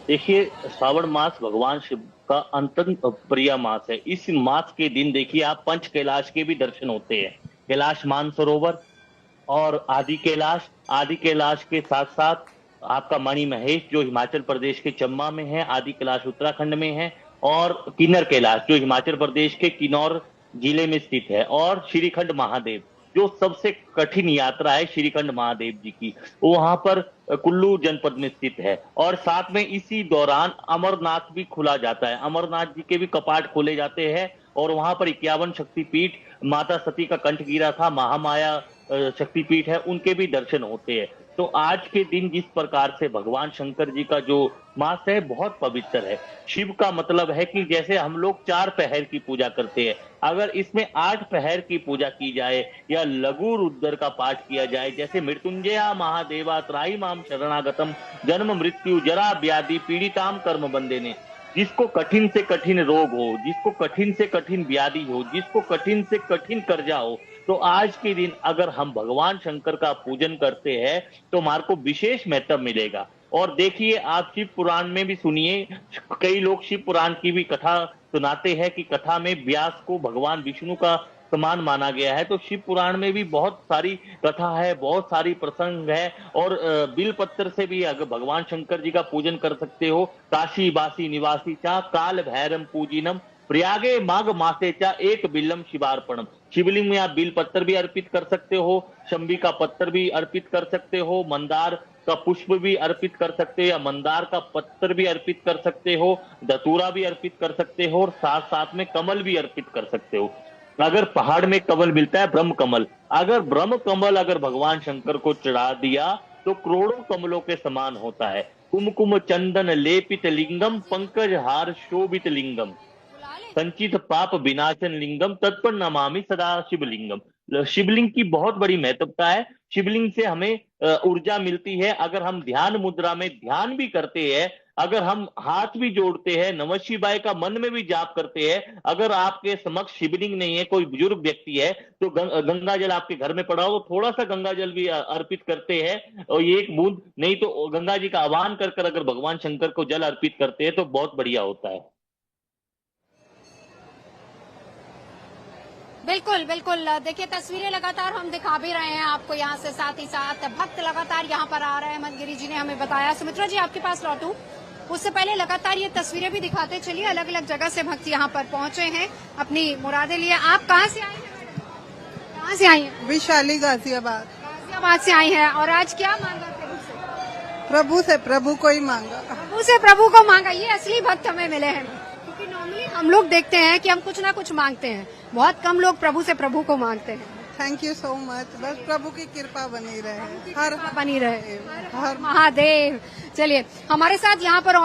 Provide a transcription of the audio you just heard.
देखिए, श्रावण मास भगवान शिव का अत्यंत प्रिय मास है। इस मास के दिन देखिए आप पंच कैलाश के भी दर्शन होते हैं। कैलाश मानसरोवर और आदि कैलाश के साथ साथ आपका मणि महेश जो हिमाचल प्रदेश के चंबा में है, आदि कैलाश उत्तराखंड में है, और किन्नर कैलाश जो हिमाचल प्रदेश के किन्नौर जिले में स्थित है, और श्रीखंड महादेव जो सबसे कठिन यात्रा है श्रीखंड महादेव जी की, वो वहां पर कुल्लू जनपद में स्थित है। और साथ में इसी दौरान अमरनाथ भी खुला जाता है, अमरनाथ जी के भी कपाट खोले जाते हैं, और वहां पर 51 शक्तिपीठ, माता सती का कंठ गिरा था, महामाया शक्तिपीठ है, उनके भी दर्शन होते हैं। तो आज के दिन जिस प्रकार से भगवान शंकर जी का जो मास है बहुत पवित्र है। शिव का मतलब है कि जैसे हम लोग 4 पहर की पूजा करते हैं, अगर इसमें 8 पहर की पूजा की जाए या लघु रुद्र का पाठ किया जाए, जैसे मृत्युंजया महादेवा त्राही माम शरणागतम जन्म मृत्यु जरा व्याधि पीड़िताम कर्म बंदे ने, जिसको कठिन से कठिन रोग हो, जिसको कठिन से कठिन व्याधि हो, जिसको कठिन से कठिन कर्जा हो, तो आज के दिन अगर हम भगवान शंकर का पूजन करते हैं तो हमारे को विशेष महत्व मिलेगा। और देखिए आप शिव पुराण में भी सुनिए, कई लोग शिव पुराण की भी कथा सुनाते हैं कि कथा में व्यास को भगवान विष्णु का समान माना गया है। तो शिव पुराण में भी बहुत सारी कथा है, बहुत सारी प्रसंग है, और बिल पत्र से भी अगर भगवान शंकर जी का पूजन कर सकते हो। काशी बासी निवासी चा काल भैरम पूजिनम प्रयागे माघ मासे चा एक बिल्लम शिवार्पणम। शिवलिंग में आप बिल पत्र भी अर्पित कर सकते हो, शंभी का पत्थर भी अर्पित कर सकते हो, मंदार का पुष्प भी अर्पित कर सकते हो, या मंदार का पत्थर भी अर्पित कर सकते हो, धतूरा भी अर्पित कर सकते हो, और साथ साथ में कमल भी अर्पित कर सकते हो। अगर पहाड़ में कमल मिलता है, ब्रह्म कमल, अगर ब्रह्म कमल अगर भगवान शंकर को चढ़ा दिया तो करोड़ों कमलों के समान होता है। कुमकुम चंदन लेपित लिंगम पंकज हार शोभित लिंगम संचित पाप विनाशन लिंगम तत्पर नमामि सदा शिवलिंगम। शिवलिंग की बहुत बड़ी महत्वता है। शिवलिंग से हमें ऊर्जा मिलती है। अगर हम ध्यान मुद्रा में ध्यान भी करते हैं, अगर हम हाथ भी जोड़ते हैं, नमः शिवाय का मन में भी जाप करते हैं, अगर आपके समक्ष शिवलिंग नहीं है, कोई बुजुर्ग व्यक्ति है, तो गंगा जल आपके घर में पड़ा हो तो थोड़ा सा गंगा जल भी अर्पित करते हैं, और ये एक बूंद नहीं तो गंगा जी का आह्वान कर कर अगर भगवान शंकर को जल अर्पित करते हैं तो बहुत बढ़िया होता है। बिल्कुल बिल्कुल। देखिए तस्वीरें लगातार हम दिखा भी रहे हैं आपको यहाँ से, साथ ही साथ भक्त लगातार यहाँ पर आ रहे हैं। मनगिरी जी ने हमें बताया। सुमित्रा जी आपके पास लौटूं उससे पहले लगातार ये तस्वीरें भी दिखाते चलिए। अलग अलग जगह से भक्त यहाँ पर पहुंचे हैं अपनी मुरादें लिए। आप कहाँ से आई हैं? कहाँ से आई हैं? वैशाली गाजियाबाद। गाजियाबाद से आई हैं। और आज क्या मांगा प्रभु से प्रभु को ही मांगा। प्रभु से प्रभु को मांगा। ये असली भक्त हमें मिले हैं, क्योंकि नॉर्मली हम लोग देखते हैं कि हम कुछ ना कुछ मांगते हैं, बहुत कम लोग प्रभु से प्रभु को मांगते हैं। Thank you so much. बस प्रभु की कृपा बनी रहे, हर बनी रहे। हर महादेव। चलिए हमारे साथ यहाँ पर